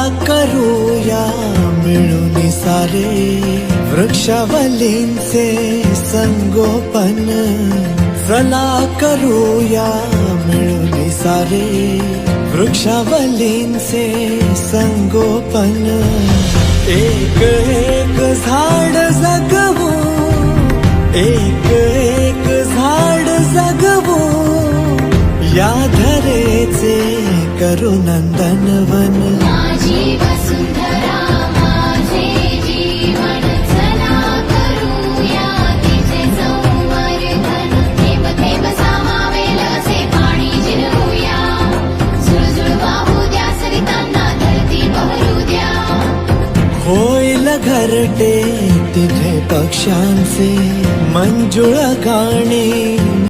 करूया मिळून सारे वृक्षावलींचे संगोपन. चला करूया मिळून सारे वृक्षावलींचे संगोपन. एक एक झाड जगवू, एक एक झाड जगवू, या धरेचे करू नंदनवन. माझी वसुंधरा माझे जीवन, चला करूया तिचे संवर्धन. थेंब थेंब सामावेल असे पाणी जिरवूया, झुळझुळ वाहू द्या सरितांना धरती बहरू द्या. होईल घरटे तिथे पक्ष्यांचे मंजुळ गाणे.